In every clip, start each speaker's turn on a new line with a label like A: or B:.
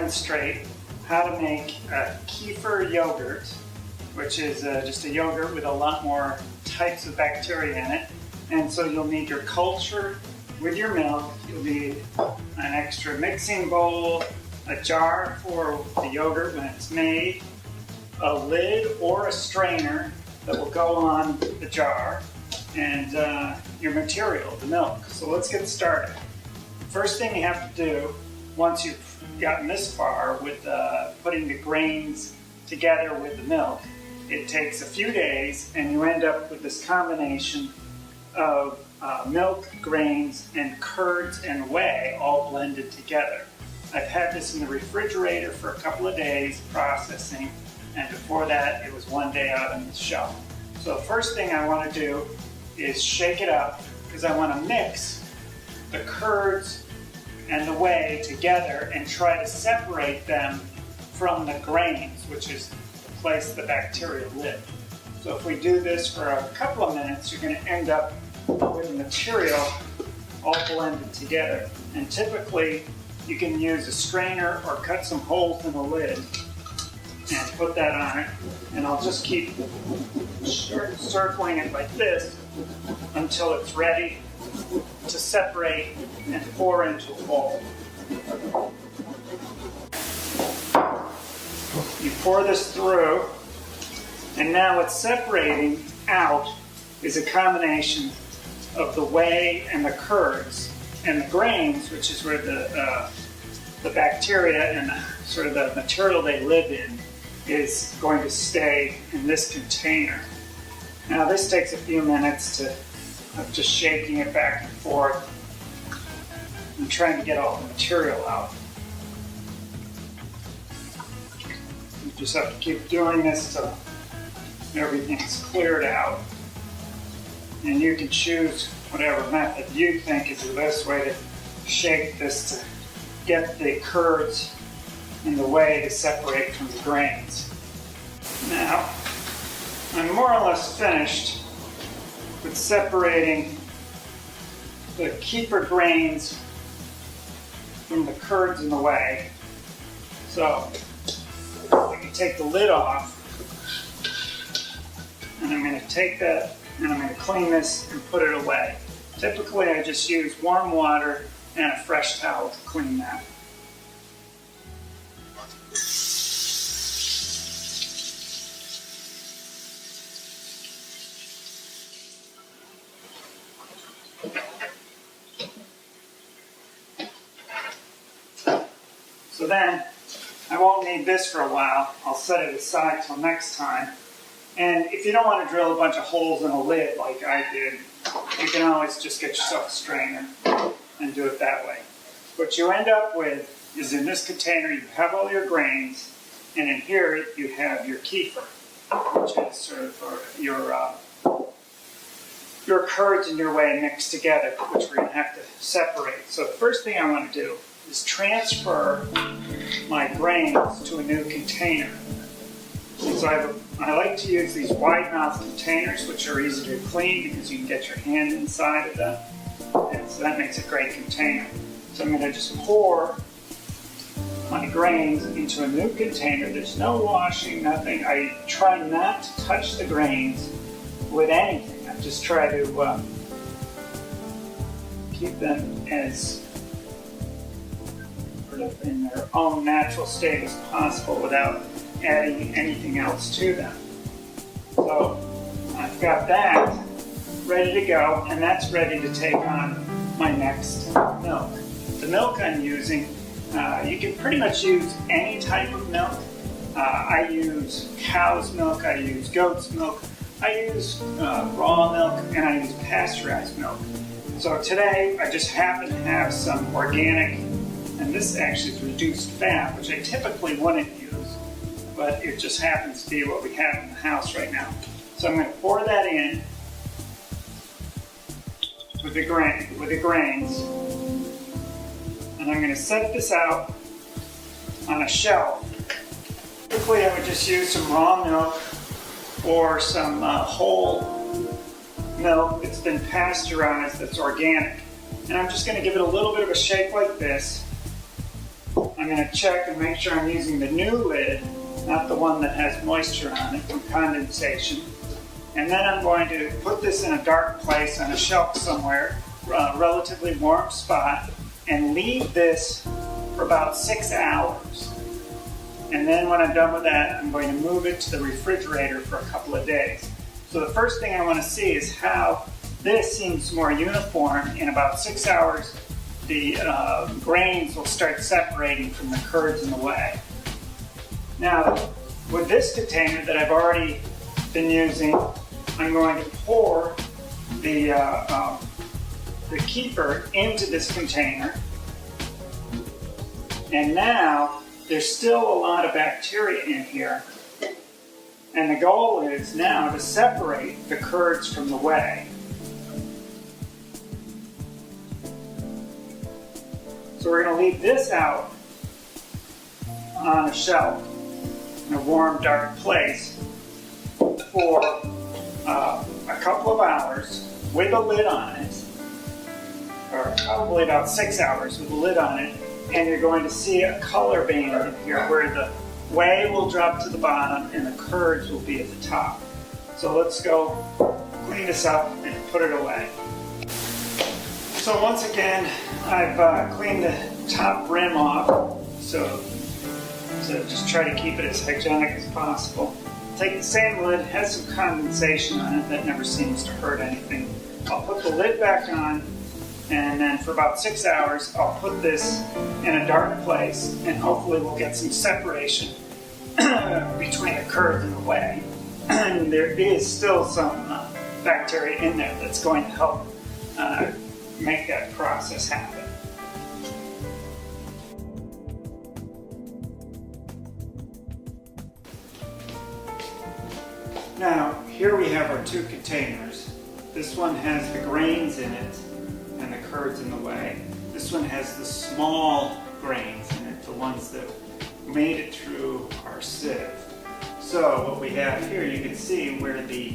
A: demonstrate how to make a Kefir yogurt, which is just a yogurt with a lot more types of bacteria in it. And so you'll need your culture with your milk. You'll need an extra mixing bowl, a jar for the yogurt when it's made, a lid or a strainer that will go on the jar, and your material, the milk. So let's get started. First thing you have to do, once you've gotten this far with putting the grains together with the milk, it takes a few days and you end up with this combination of milk, grains, and curds and whey all blended together. I've had this in the refrigerator for a couple of days processing, and before that it was one day out on the shelf. So the first thing I want to do is shake it up, because I want to mix the curds and the whey together and try to separate them from the grains, which is the place the bacteria live. So if we do this for a couple of minutes, you're going to end up with the material all blended together. And typically you can use a strainer or cut some holes in the lid and put that on it. And I'll just keep circling it like this until it's ready to separate and pour into a bowl. You pour this through, and now what's separating out is a combination of the whey and the curds, and the grains, which is where the bacteria and sort of the material they live in is going to stay in this container. Now this takes a few minutes of just shaking it back and forth and trying to get all the material out. You just have to keep doing this till everything's cleared out. And you can choose whatever method you think is the best way to shake this to get the curds and the whey to separate from the grains. Now, I'm more or less finished with separating the Kefir grains from the curds and the whey. So, I can take the lid off, and I'm going to take that and I'm going to clean this and put it away. Typically I just use warm water and a fresh towel to clean that. So then, I won't need this for a while. I'll set it aside till next time. And if you don't want to drill a bunch of holes in a lid like I did, you can always just get yourself a strainer and do it that way. What you end up with is, in this container you have all your grains, and in here you have your Kefir, which is sort of your curds and your whey mixed together, which we're going to have to separate. So the first thing I want to do is transfer my grains to a new container. And so I like to use these wide mouth containers, which are easy to clean because you can get your hand inside of them. And so that makes a great container. So I'm going to just pour my grains into a new container. There's no washing, nothing. I try not to touch the grains with anything. I just try to keep them as sort of in their own natural state as possible without adding anything else to them. So I've got that ready to go, and that's ready to take on my next milk. The milk I'm using, you can pretty much use any type of milk. I use cow's milk, I use goat's milk, I use raw milk, and I use pasteurized milk. So today I just happen to have some organic, and this actually is reduced fat, which I typically wouldn't use, but it just happens to be what we have in the house right now. So I'm going to pour that in with the grains, and I'm going to set this out on a shelf. Typically I would just use some raw milk or some whole milk that's been pasteurized, that's organic. And I'm just going to give it a little bit of a shake like this. I'm going to check and make sure I'm using the new lid, not the one that has moisture on it from condensation. And then I'm going to put this in a dark place on a shelf somewhere, a relatively warm spot, and leave this for about 6 hours. And then when I'm done with that, I'm going to move it to the refrigerator for a couple of days. So the first thing I want to see is how this seems more uniform. In about 6 hours, the grains will start separating from the curds in the whey. Now, with this container that I've already been using, I'm going to pour the kefir into this container. And now, there's still a lot of bacteria in here. And the goal is now to separate the curds from the whey. So we're going to leave this out on a shelf in a warm, dark place for a couple of hours with a lid on it, or probably about 6 hours with a lid on it, and you're going to see a color band in here where the whey will drop to the bottom and the curds will be at the top. So let's go clean this up and put it away. So once again, I've cleaned the top rim off, so just try to keep it as hygienic as possible. Take the same lid, has some condensation on it, that never seems to hurt anything. I'll put the lid back on, and then for about 6 hours, I'll put this in a dark place, and hopefully we'll get some separation between the curds and the whey. And there is still some bacteria in there that's going to help make that process happen. Now, here we have our two containers. This one has the grains in it and the curds in the whey. This one has the small grains in it, the ones that made it through our sieve. So what we have here, you can see where the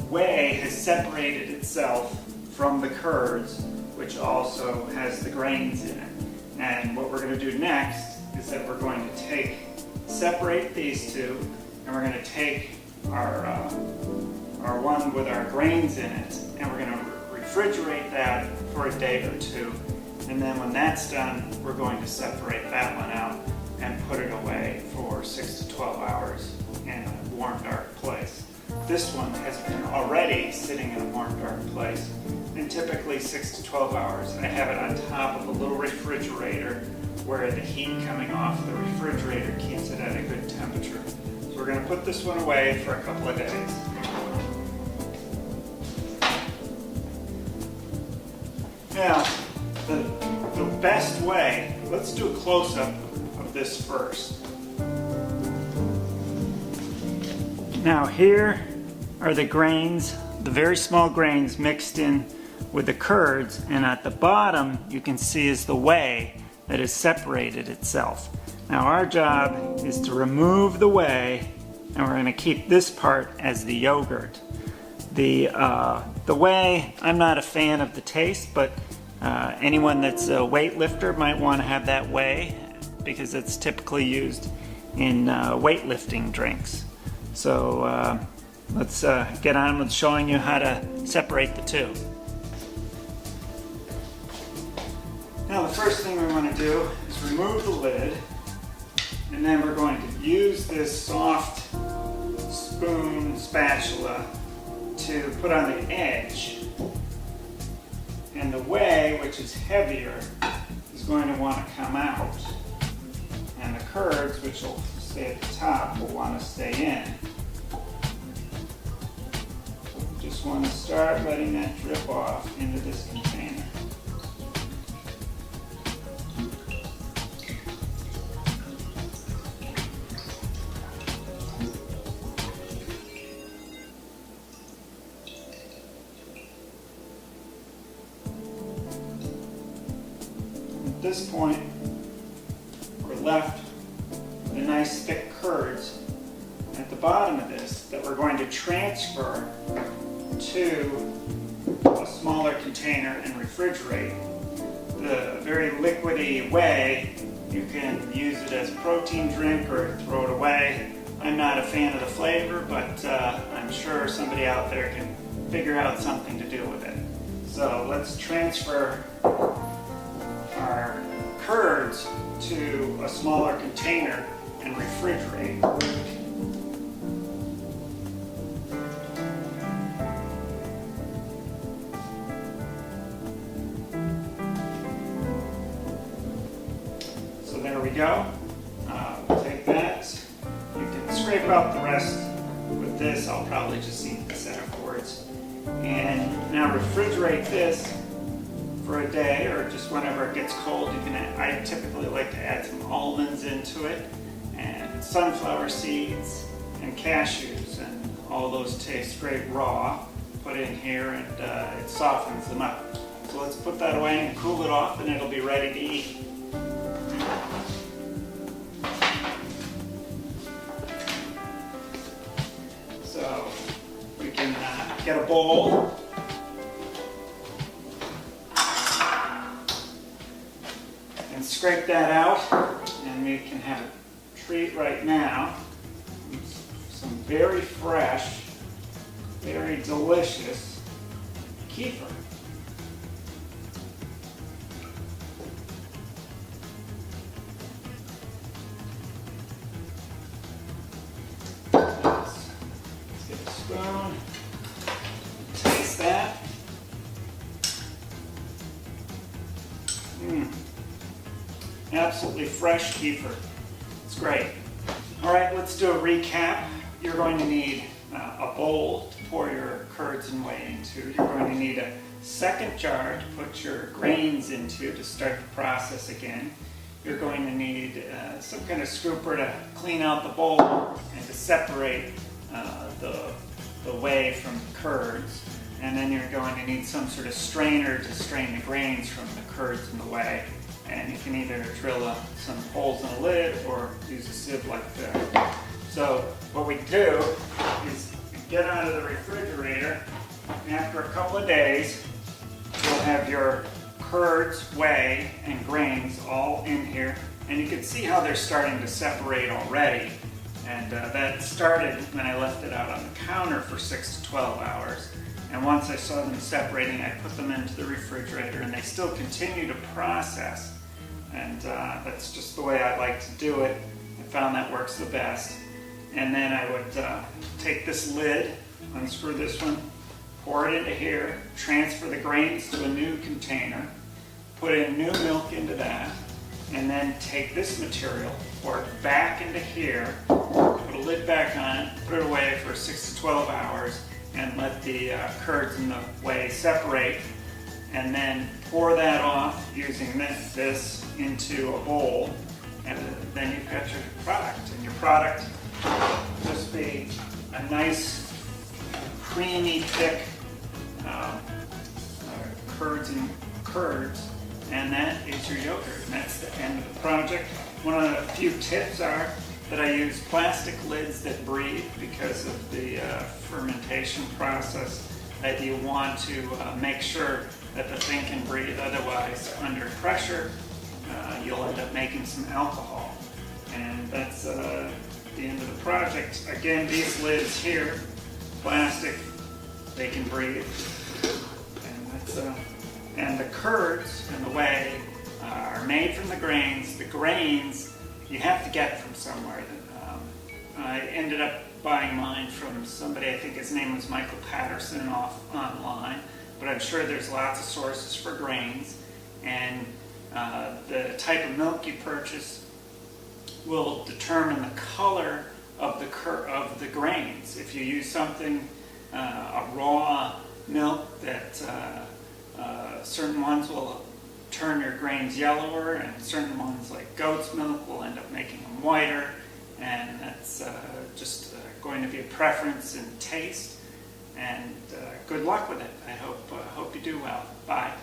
A: whey has separated itself from the curds, which also has the grains in it. And what we're going to do next is that we're going to separate these two, and we're going to take our one with our grains in it, and we're going to refrigerate that for a day or two. And then when that's done, we're going to separate that one out and put it away for 6 to 12 hours in a warm, dark place. This one has been already sitting in a warm, dark place, and typically 6 to 12 hours. I have it on top of a little refrigerator where the heat coming off the refrigerator keeps it at a good temperature. So we're going to put this one away for a couple of days. Now, the best way, let's do a close-up of this first. Now here are the grains, the very small grains mixed in with the curds, and at the bottom you can see is the whey that has separated itself. Now our job is to remove the whey, and we're going to keep this part as the yogurt. The whey, I'm not a fan of the taste, but anyone that's a weightlifter might want to have that whey because it's typically used in weightlifting drinks. So let's get on with showing you how to separate the two. Now the first thing we want to do is remove the lid, and then we're going to use this soft spoon spatula to put on the edge. And the whey, which is heavier, is going to want to come out. And the curds, which will stay at the top, will want to stay in. So we just want to start letting that drip off into this container. At this point, we're left with a nice thick curds at the bottom of this that we're going to transfer to a smaller container and refrigerate. The very liquidy whey You can use it as a protein drink or throw it away. I'm not a fan of the flavor, but I'm sure somebody out there can figure out something to do with it. So let's transfer our curds to a smaller container and refrigerate. So there we go. We'll take that. You can scrape out the rest with this. I'll probably just eat this afterwards. And now refrigerate this for a day or just whenever it gets cold. You can I typically like to add some almonds into it, and sunflower seeds and cashews, and all those taste great raw. Put in here and it softens them up. So let's put that away and cool it off, and it'll be ready to eat. So we can get a bowl. And scrape that out, and we can have a treat right now. Some very fresh, very delicious kefir. Let's get a spoon, taste that. Absolutely fresh kefir. It's great. All right, let's do a recap. You're going to need a bowl to pour your curds and whey into. You're going to need a second jar to put your grains into to start the process again. You're going to need some kind of scooper to clean out the bowl and to separate the whey from the curds. And then you're going to need some sort of strainer to strain the grains from the curds and the whey. And you can either drill some holes in the lid or use a sieve like that. So what we do is get out of the refrigerator, and after a couple of days, you'll have your curds, whey, and grains all in here. And you can see how they're starting to separate already. And that started when I left it out on the counter for 6 to 12 hours. And once I saw them separating, I put them into the refrigerator, and they still continue to process. And that's just the way I like to do it. I found that works the best. And then I would take this lid, unscrew this one, pour it into here, transfer the grains to a new container, put in new milk into that, and then take this material, pour it back into here, put a lid back on it, put it away for 6 to 12 hours, and let the curds and the whey separate, and then pour that off using this into a bowl, and then you've got your product. And your product will just be a nice, creamy, thick curds, and that is your yogurt. And that's the end of the project. One of the few tips are that I use plastic lids that breathe because of the fermentation process, that you want to make sure that the thing can breathe. Otherwise, under pressure, you'll end up making some alcohol. And that's the end of the project. Again, these lids here, plastic, they can breathe. And the curds and the whey are made from the grains. The grains you have to get from somewhere. I ended up buying mine from somebody, I think his name was Michael Patterson, online, but I'm sure there's lots of sources for grains. And the type of milk you purchase will determine the color of the grains. If you use something, a raw milk, that certain ones will turn your grains yellower, and certain ones like goat's milk will end up making them whiter, and that's just going to be a preference in taste. And good luck with it. I hope you do well. Bye.